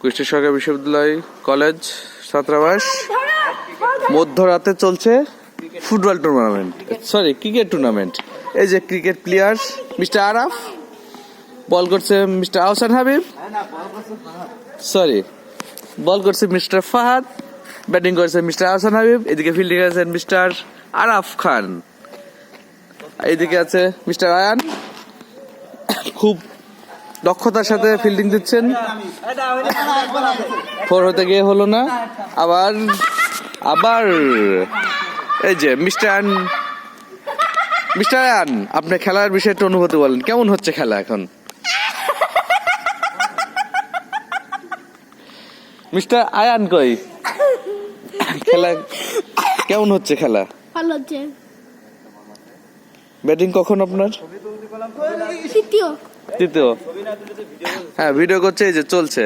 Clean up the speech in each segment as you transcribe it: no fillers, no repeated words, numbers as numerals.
কুষ্টিয়া সরকারি বিশ্ববিদ্যালয় কলেজ ছাত্রাবাস মধ্যরাতে চলছে football tournament, sorry cricket tournament. এই যে ক্রিকেট প্লেয়ার মিস্টার আরাফ, বল করছে মিস্টার আহসান হাবিব, সরি বল করছে মিস্টার ফাহাদ, ব্যাটিং করছে মিস্টার আহসান হাবিব, এদিকে ফিল্ডিং আছেন মিস্টার আরাফ খান, এইদিকে আছে মিস্টার আয়ান, খুব দক্ষতার সাথে ফিল্ডিং দিচ্ছেন। ফোর হতে গিয়ে হলো না, আবার আবার এই যে মিস্টার আয়ান, আপনি খেলার বিষয়ে একটু অনুভূতি বলেন, কেমন হচ্ছে খেলা এখন? মিস্টার আয়ান কই, খেলা কেমন হচ্ছে? খেলা ভালো হচ্ছে। ব্যাটিং কখন আপনার? তৃতীয়। হ্যাঁ ভিডিও করছে, এই যে চলছে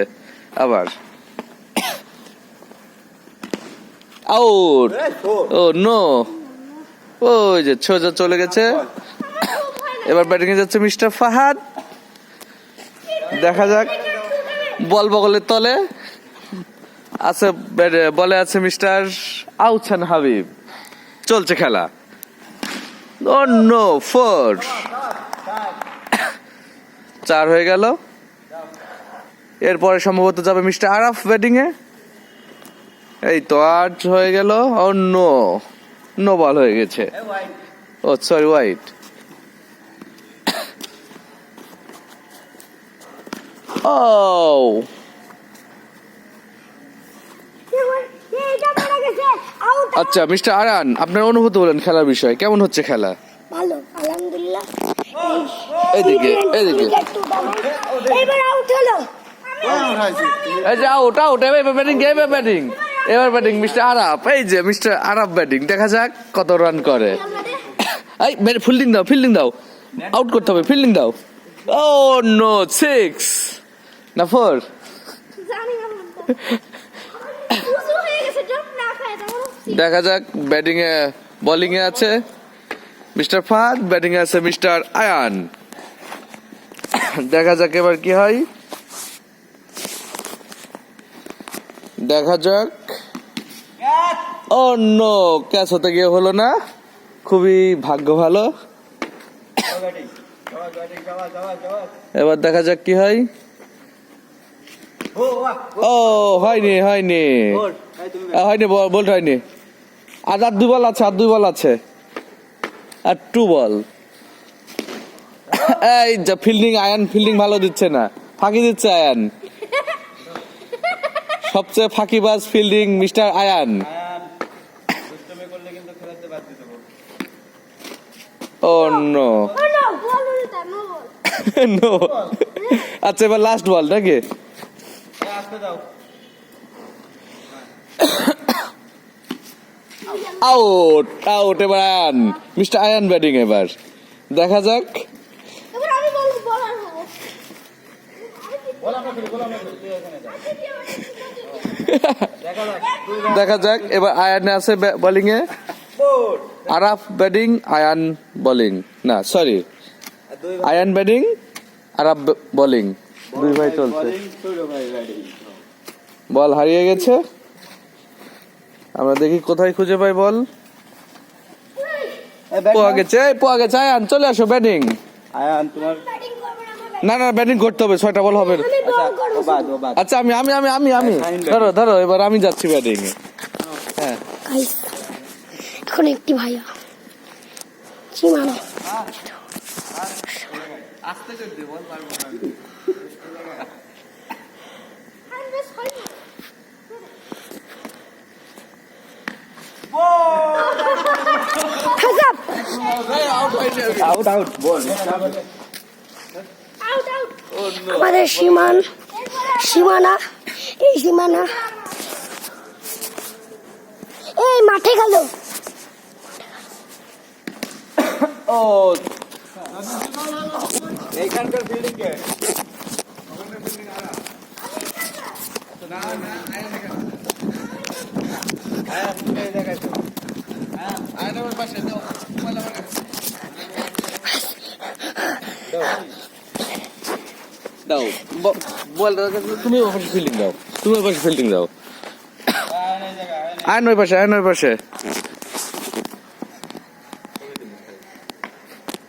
আবার। আউট, ও নো, ওই যে সোজা চলে গেছে। এবার ব্যাটিং এ যাচ্ছে মিস্টার ফাহাদ, দেখা যাক। বল বগলের তলে আছে, বলে আছে মিস্টার আহসান হাবিব। চলছে খেলা। ও নো, 4 হয়ে গেল। এরপরে সম্ভবত যাবে মিস্টার আরাফ ব্যাটিং এ। এই তো 8 হয়ে গেল। ও নো, নো বল হয়ে গেছে। ও সরি, হোয়াইট। ও আচ্ছা মিস্টার আরান, আপনার অনুভূতি বলেন খেলার বিষয়ে, কেমন হচ্ছে খেলা? ভালো, আলহামদুলিল্লাহ। এদিকে এবার আউট হলো। এই যে আউট, এবার ব্যাটিং মিস্টার আরাফ। এই যে মিস্টার আরাফ ব্যাটিং, দেখা যাক কত রান করে। এই ফিল্ডিং দাও, আউট করতে হবে, ফিল্ডিং দাও। ও নো, 6 না 4? দেখা যাক। ব্যাটিং এ বোলিং এ আছে মিস্টার ফাহাদ, ব্যাটিং এ আছে মিস্টার আয়ান। দেখা যাক এবার কি হয়, দেখা যাক। ও নো, ক্যাচ হতে গিয়ে হলো না, খুবই ভাগ্য ভালো। এবার দেখা যাক কি হয়। ও হয়নি, বলটা হয়নি। আর 2 বল আছে, আর 2 বল। এই যা আয়ান ফিল্ডিং ভালো দিচ্ছে না, ফাঁকি দিচ্ছে আয়ান। সবচেয়ে ফাঁকিবাজ ফিল্ডিং মিস্টার আয়ান। ও নো, নো। আচ্ছা এবার লাস্ট বল নাকি? আউট। এবার আয়ান, মিস্টার আয়ান ব্যাটিং। এবার দেখা যাক। দেখা যাক এবার আয়ান আছে বোলিং এ, আরাফ ব্যাটিং, আয়ান বোলিং, না sorry Ayaan batting, Araf bowling, 2 ভাই চলছে। বল হারিয়ে গেছে, আমরা দেখি কোথায় খুঁজে পাই বল। পোয়া গেছে আয়ান, চলে আসো ব্যাটিং। আয়ান তোমার না ব্যাটিং করতে হবে, 6টা বল হবে। আচ্ছা আমি ধরো এবার আমি যাচ্ছি ব্যাটিং এ। হ্যাঁ এখন একটি ভাইয়া সীমানা আউট বল। আমাদের সীমানা এই মাঠে গেল। ও এইখানকার ফিল্ডিং কে দাও বল তুমি ওই পাশে ফিল্ডিং দাও, তুমি ওই পাশে ফিল্ডিং দাও। আয় নয় পাশে, আয় নয় পাশে।